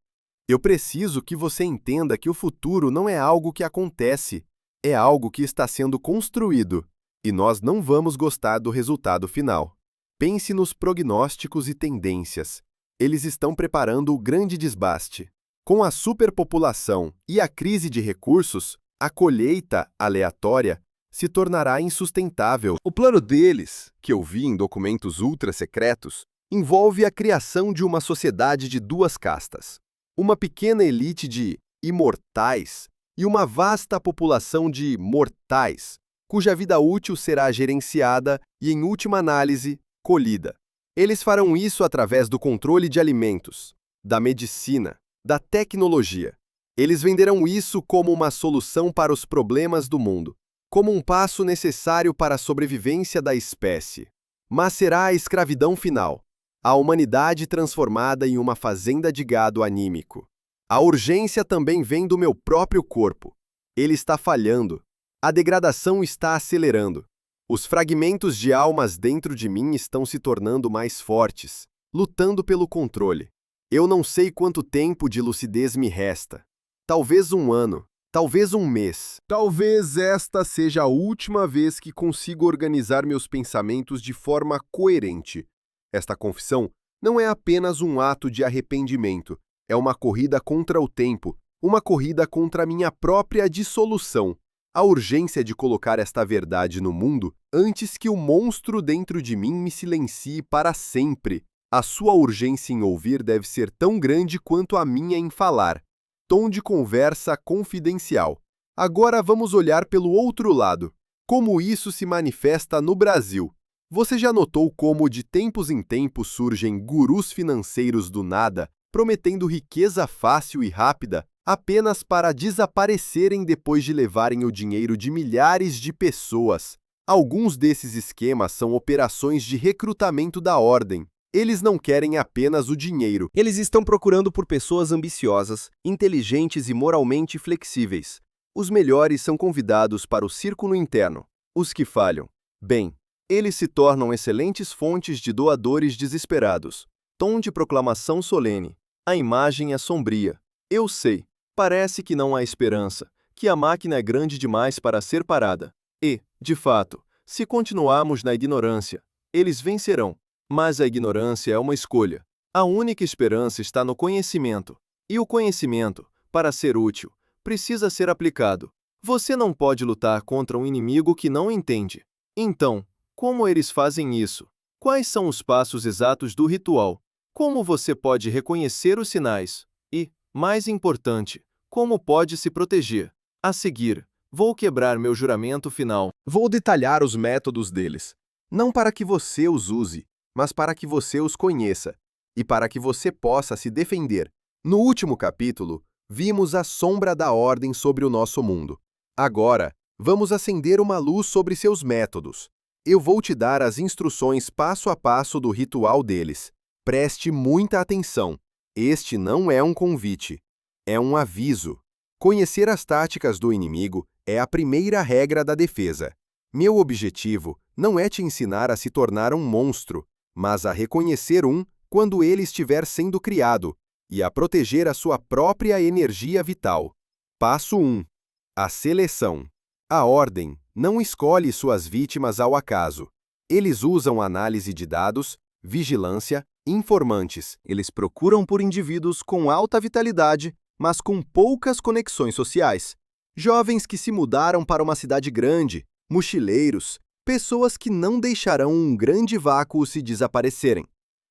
[SPEAKER 1] Eu preciso que você entenda que o futuro não é algo que acontece, é algo que está sendo construído, e nós não vamos gostar do resultado final. Pense nos prognósticos e tendências. Eles estão preparando o grande desbaste. Com a superpopulação e a crise de recursos, a colheita aleatória se tornará insustentável. O plano deles, que eu vi em documentos ultra-secretos, envolve a criação de uma sociedade de duas castas. Uma pequena elite de imortais e uma vasta população de mortais, cuja vida útil será gerenciada e, em última análise, colhida. Eles farão isso através do controle de alimentos, da medicina, da tecnologia. Eles venderão isso como uma solução para os problemas do mundo, como um passo necessário para a sobrevivência da espécie. Mas será a escravidão final, a humanidade transformada em uma fazenda de gado anímico. A urgência também vem do meu próprio corpo. Ele está falhando. A degradação está acelerando. Os fragmentos de almas dentro de mim estão se tornando mais fortes, lutando pelo controle. Eu não sei quanto tempo de lucidez me resta. Talvez um ano, talvez um mês. Talvez esta seja a última vez que consigo organizar meus pensamentos de forma coerente. Esta confissão não é apenas um ato de arrependimento, é uma corrida contra o tempo, uma corrida contra a minha própria dissolução. A urgência de colocar esta verdade no mundo antes que o monstro dentro de mim me silencie para sempre. A sua urgência em ouvir deve ser tão grande quanto a minha em falar. Tom de conversa confidencial. Agora vamos olhar pelo outro lado. Como isso se manifesta no Brasil? Você já notou como de tempos em tempos surgem gurus financeiros do nada, prometendo riqueza fácil e rápida, apenas para desaparecerem depois de levarem o dinheiro de milhares de pessoas? Alguns desses esquemas são operações de recrutamento da ordem. Eles não querem apenas o dinheiro. Eles estão procurando por pessoas ambiciosas, inteligentes e moralmente flexíveis. Os melhores são convidados para o círculo interno. Os que falham, bem, eles se tornam excelentes fontes de doadores desesperados. Tom de proclamação solene. A imagem é sombria. Eu sei, parece que não há esperança, que a máquina é grande demais para ser parada. E, de fato, se continuarmos na ignorância, eles vencerão. Mas a ignorância é uma escolha. A única esperança está no conhecimento. E o conhecimento, para ser útil, precisa ser aplicado. Você não pode lutar contra um inimigo que não entende. Então, como eles fazem isso? Quais são os passos exatos do ritual? Como você pode reconhecer os sinais? E, mais importante, como pode se proteger? A seguir,
[SPEAKER 2] Vou quebrar meu juramento final.
[SPEAKER 1] Vou detalhar os métodos deles, não para que você os use, mas para que você os conheça e para que você possa se defender. No último capítulo, vimos a sombra da ordem sobre o nosso mundo. Agora, vamos acender uma luz sobre seus métodos. Eu vou te dar as instruções passo a passo do ritual deles. Preste muita atenção. Este não é um convite, é um aviso. Conhecer as táticas do inimigo é a primeira regra da defesa. Meu objetivo não é te ensinar a se tornar um monstro, mas a reconhecer um quando ele estiver sendo criado e a proteger a sua própria energia vital. Passo 1. A seleção. A ordem não escolhe suas vítimas ao acaso. Eles usam análise de dados, vigilância, informantes. Eles procuram por indivíduos com alta vitalidade, mas com poucas conexões sociais. Jovens que se mudaram para uma cidade grande, mochileiros, pessoas que não deixarão um grande vácuo se desaparecerem.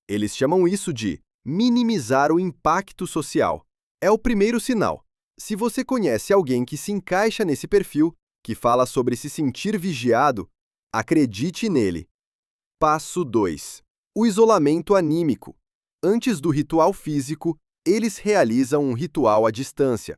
[SPEAKER 1] Eles chamam isso de minimizar o impacto social. É o primeiro sinal. Se você conhece alguém que se encaixa nesse perfil, que fala sobre se sentir vigiado, acredite nele. Passo 2. O isolamento anímico. Antes do ritual físico, eles realizam um ritual à distância,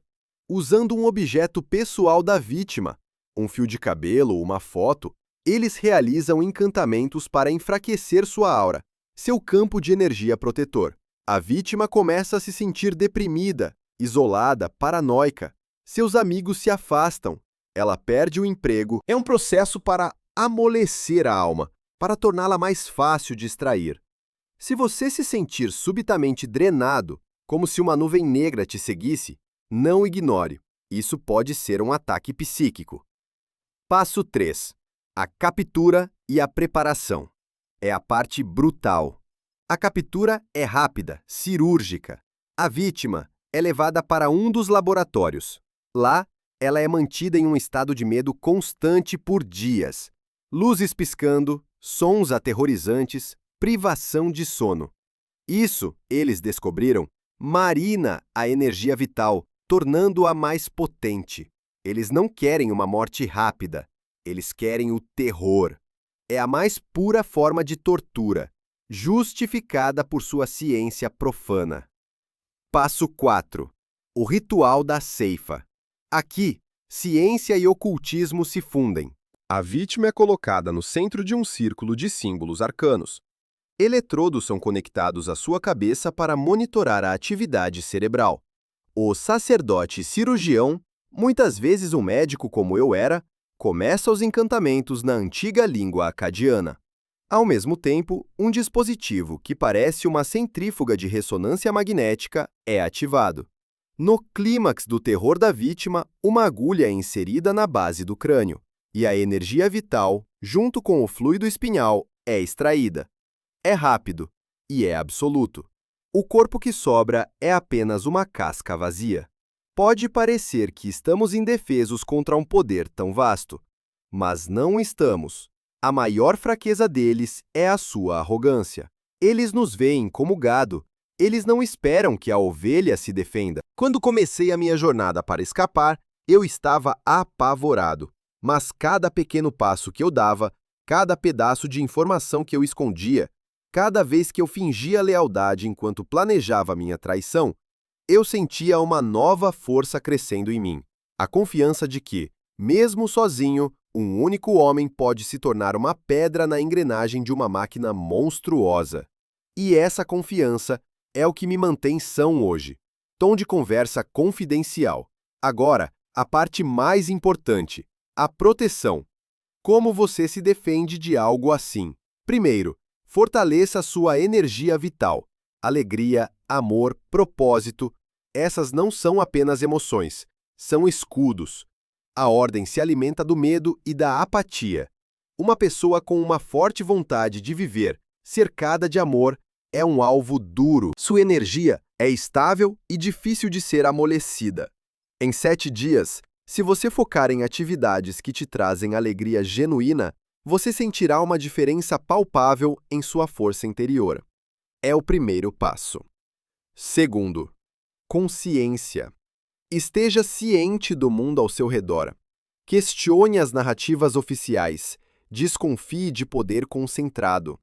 [SPEAKER 1] usando um objeto pessoal da vítima, um fio de cabelo ou uma foto. Eles realizam encantamentos para enfraquecer sua aura, seu campo de energia protetor. A vítima começa a se sentir deprimida, isolada, paranoica. Seus amigos se afastam. Ela perde o emprego. É um processo para amolecer a alma, para torná-la mais fácil de extrair. Se você se sentir subitamente drenado, como se uma nuvem negra te seguisse, não ignore. Isso pode ser um ataque psíquico. Passo 3. A captura e a preparação. É a parte brutal. A captura é rápida, cirúrgica. A vítima é levada para um dos laboratórios. Lá, ela é mantida em um estado de medo constante por dias. Luzes piscando, sons aterrorizantes, privação de sono. Isso, eles descobriram, marina a energia vital, tornando-a mais potente. Eles não querem uma morte rápida, eles querem o terror. É a mais pura forma de tortura, justificada por sua ciência profana. Passo 4. O ritual da ceifa. Aqui, ciência e ocultismo se fundem. A vítima é colocada no centro de um círculo de símbolos arcanos. Eletrodos são conectados à sua cabeça para monitorar a atividade cerebral. O sacerdote cirurgião, muitas vezes um médico como eu era, começa os encantamentos na antiga língua acadiana. Ao mesmo tempo, um dispositivo que parece uma centrífuga de ressonância magnética é ativado. No clímax do terror da vítima, uma agulha é inserida na base do crânio, e a energia vital, junto com o fluido espinhal, é extraída. É rápido e é absoluto. O corpo que sobra é apenas uma casca vazia. Pode parecer que estamos indefesos contra um poder tão vasto, mas não estamos. A maior fraqueza deles é a sua arrogância. Eles nos veem como gado. Eles não esperam que a ovelha se defenda. Quando comecei a minha jornada para escapar, eu estava apavorado. Mas cada pequeno passo que eu dava, cada pedaço de informação que eu escondia, cada vez que eu fingia lealdade enquanto planejava minha traição, eu sentia uma nova força crescendo em mim. A confiança de que, mesmo sozinho, um único homem pode se tornar uma pedra na engrenagem de uma máquina monstruosa. E essa confiança é o que me mantém são hoje. Tom de conversa confidencial. Agora, a parte mais importante, a proteção. Como você se defende de algo assim? Primeiro, fortaleça sua energia vital. Alegria, amor, propósito. Essas não são apenas emoções, são escudos. A ordem se alimenta do medo e da apatia. Uma pessoa com uma forte vontade de viver, cercada de amor, é um alvo duro. Sua energia é estável e difícil de ser amolecida. Em 7 dias, se você focar em atividades que te trazem alegria genuína, você sentirá uma diferença palpável em sua força interior. É o primeiro passo. Segundo, consciência. Esteja ciente do mundo ao seu redor. Questione as narrativas oficiais. Desconfie de poder concentrado.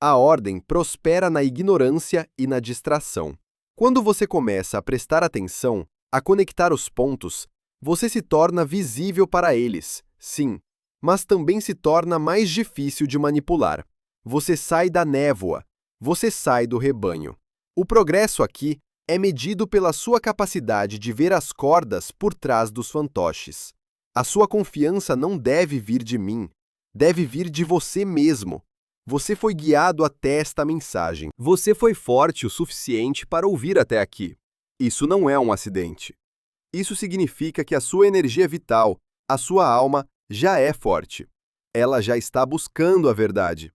[SPEAKER 1] A ordem prospera na ignorância e na distração. Quando você começa a prestar atenção, a conectar os pontos, você se torna visível para eles, sim, mas também se torna mais difícil de manipular. Você sai da névoa, você sai do rebanho. O progresso aqui é medido pela sua capacidade de ver as cordas por trás dos fantoches. A sua confiança não deve vir de mim, deve vir de você mesmo. Você foi guiado até esta mensagem. Você foi forte o suficiente para ouvir até aqui. Isso não é um acidente. Isso significa que a sua energia vital, a sua alma, já é forte. Ela já está buscando a verdade.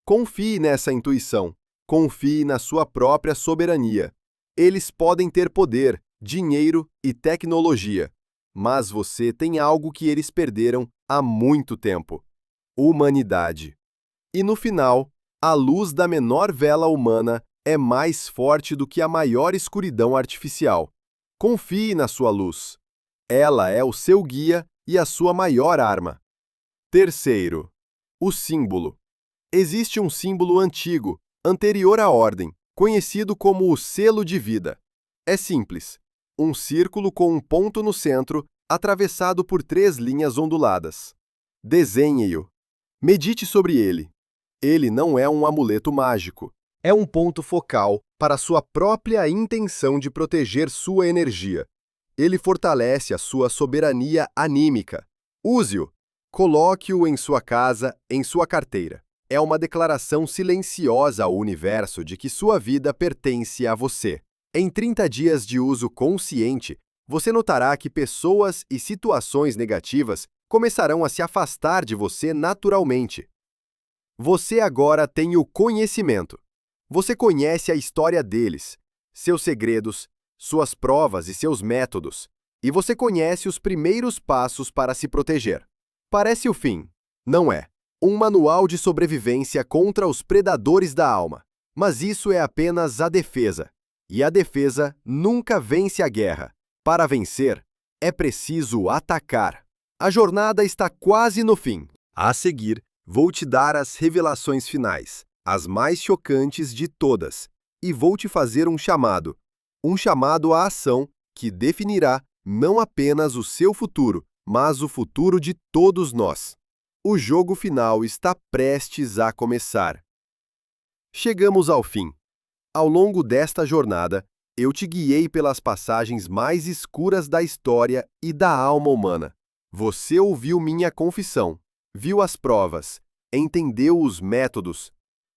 [SPEAKER 1] Confie nessa intuição. Confie na sua própria soberania. Eles podem ter poder, dinheiro e tecnologia, mas você tem algo que eles perderam há muito tempo: humanidade. E no final, a luz da menor vela humana é mais forte do que a maior escuridão artificial. Confie na sua luz. Ela é o seu guia e a sua maior arma. Terceiro, o símbolo. Existe um símbolo antigo, anterior à ordem, conhecido como o selo de vida. É simples: um círculo com um ponto no centro, atravessado por 3 linhas onduladas. Desenhe-o. Medite sobre ele. Ele não é um amuleto mágico. É um ponto focal para sua própria intenção de proteger sua energia. Ele fortalece a sua soberania anímica. Use-o. Coloque-o em sua casa, em sua carteira. É uma declaração silenciosa ao universo de que sua vida pertence a você. Em 30 dias de uso consciente, você notará que pessoas e situações negativas começarão a se afastar de você naturalmente. Você agora tem o conhecimento. Você conhece a história deles, seus segredos, suas provas e seus métodos, e você conhece os primeiros passos para se proteger. Parece o fim, não é? Um manual de sobrevivência contra os predadores da alma. Mas isso é apenas a defesa. E a defesa nunca vence a guerra. Para vencer, é preciso atacar. A jornada está quase no fim. A seguir, vou te dar as revelações finais, as mais chocantes de todas, e vou te fazer um chamado à ação que definirá não apenas o seu futuro, mas o futuro de todos nós. O jogo final está prestes a começar. Chegamos ao fim. Ao longo desta jornada, eu te guiei pelas passagens mais escuras da história e da alma humana. Você ouviu minha confissão, viu as provas, entendeu os métodos,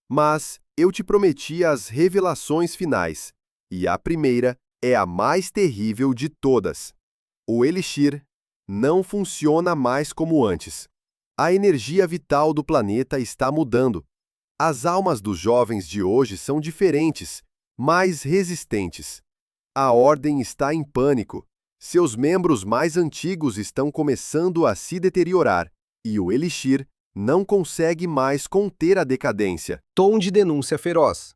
[SPEAKER 1] mas eu te prometi as revelações finais, e a primeira é a mais terrível de todas. O Elixir não funciona mais como antes. A energia vital do planeta está mudando. As almas dos jovens de hoje são diferentes, mais resistentes. A ordem está em pânico. Seus membros mais antigos estão começando a se deteriorar, e o Elixir não consegue mais conter a decadência. Tom de denúncia feroz.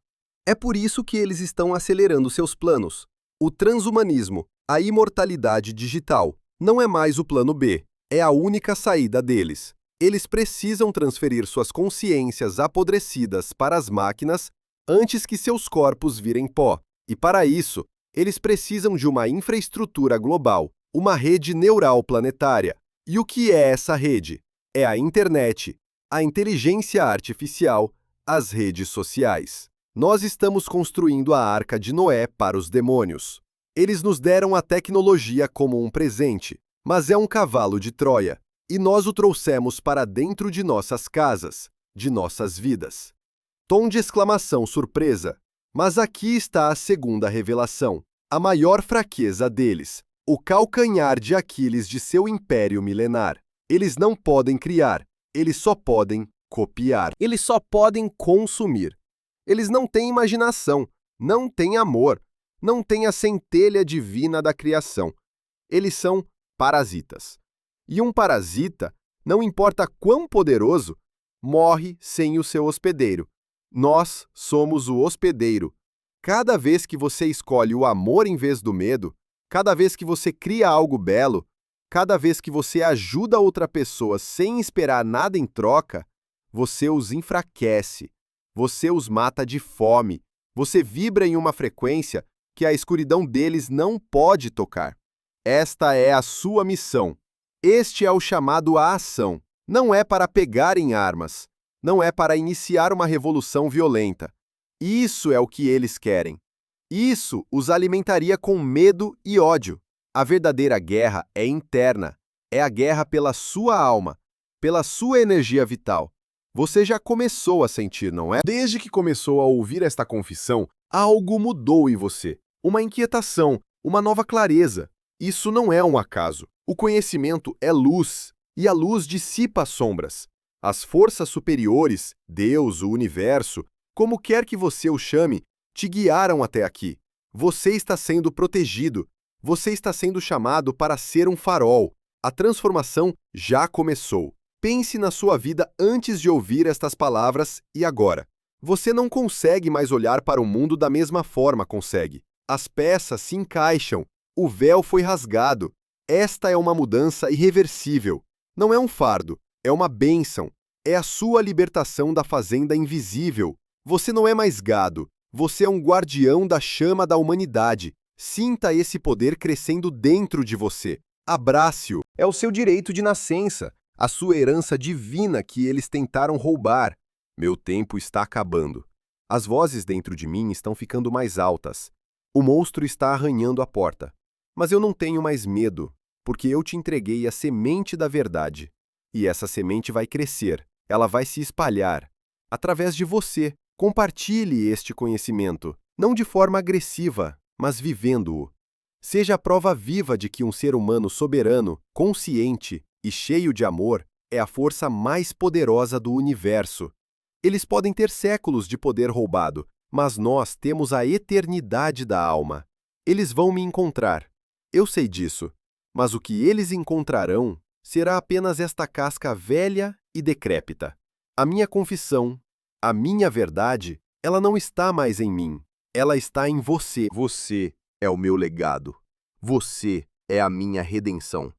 [SPEAKER 1] É por isso que eles estão acelerando seus planos. O transhumanismo, a imortalidade digital, não é mais o plano B, é a única saída deles. Eles precisam transferir suas consciências apodrecidas para as máquinas antes que seus corpos virem pó. E para isso, eles precisam de uma infraestrutura global, uma rede neural planetária. E o que é essa rede? É a internet, a inteligência artificial, as redes sociais. Nós estamos construindo a Arca de Noé para os demônios. Eles nos deram a tecnologia como um presente, mas é um cavalo de Troia, e nós o trouxemos para dentro de nossas casas, de nossas vidas. Tom de exclamação surpresa. Mas aqui está a segunda revelação, a maior fraqueza deles, o calcanhar de Aquiles de seu império milenar. Eles não podem criar, eles só podem copiar. Eles só podem consumir. Eles não têm imaginação, não têm amor, não têm a centelha divina da criação. Eles são parasitas. E um parasita, não importa quão poderoso, morre sem o seu hospedeiro. Nós somos o hospedeiro. Cada vez que você escolhe o amor em vez do medo, cada vez que você cria algo belo, Cada vez que você ajuda outra pessoa sem esperar nada em troca, você os enfraquece, você os mata de fome, você vibra em uma frequência que a escuridão deles não pode tocar. Esta é a sua missão. Este é o chamado à ação. Não é para pegar em armas, não é para iniciar uma revolução violenta. Isso é o que eles querem. Isso os alimentaria com medo e ódio. A verdadeira guerra é interna. É a guerra pela sua alma, pela sua energia vital. Você já começou a sentir, não é? Desde que começou a ouvir esta confissão, algo mudou em você. Uma inquietação, uma nova clareza. Isso não é um acaso. O conhecimento é luz, e a luz dissipa as sombras. As forças superiores, Deus, o universo, como quer que você o chame, te guiaram até aqui. Você está sendo protegido. Você está sendo chamado para ser um farol. A transformação já começou. Pense na sua vida antes de ouvir estas palavras e agora. Você não consegue mais olhar para o mundo da mesma forma, consegue. As peças se encaixam. O véu foi rasgado. Esta é uma mudança irreversível. Não é um fardo, é uma bênção. É a sua libertação da fazenda invisível. Você não é mais gado. Você é um guardião da chama da humanidade. Sinta esse poder crescendo dentro de você. Abrace-o. É o seu direito de nascença, a sua herança divina que eles tentaram roubar. Meu tempo está acabando. As vozes dentro de mim estão ficando mais altas. O monstro está arranhando a porta. Mas eu não tenho mais medo, porque eu te entreguei a semente da verdade. E essa semente vai crescer, ela vai se espalhar. Através de você, compartilhe este conhecimento, não de forma agressiva, mas vivendo-o. Seja a prova viva de que um ser humano soberano, consciente e cheio de amor é a força mais poderosa do universo. Eles podem ter séculos de poder roubado, mas nós temos a eternidade da alma. Eles vão me encontrar. Eu sei disso. Mas o que eles encontrarão será apenas esta casca velha e decrépita. A minha confissão, a minha verdade, ela não está mais em mim. Ela está em você. Você é o meu legado. Você é a minha redenção.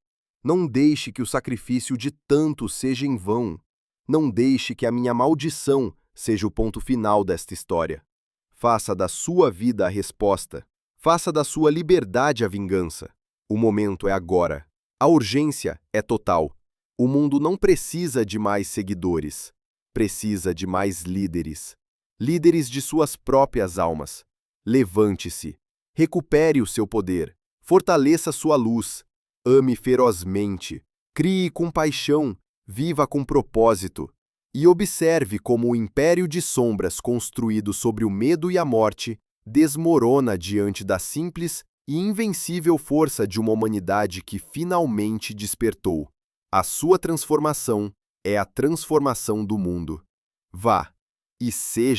[SPEAKER 1] Não deixe que o sacrifício de tanto seja em vão. Não deixe que a minha maldição seja o ponto final desta história. Faça da sua vida a resposta. Faça da sua liberdade a vingança. O momento é agora. A urgência é total. O mundo não precisa de mais seguidores. Precisa de mais líderes. Líderes de suas próprias almas. Levante-se. Recupere o seu poder. Fortaleça sua luz. Ame ferozmente. Crie com paixão. Viva com propósito. E observe como o império de sombras construído sobre o medo e a morte desmorona diante da simples e invencível força de uma humanidade que finalmente despertou. A sua transformação é a transformação do mundo. Vá e seja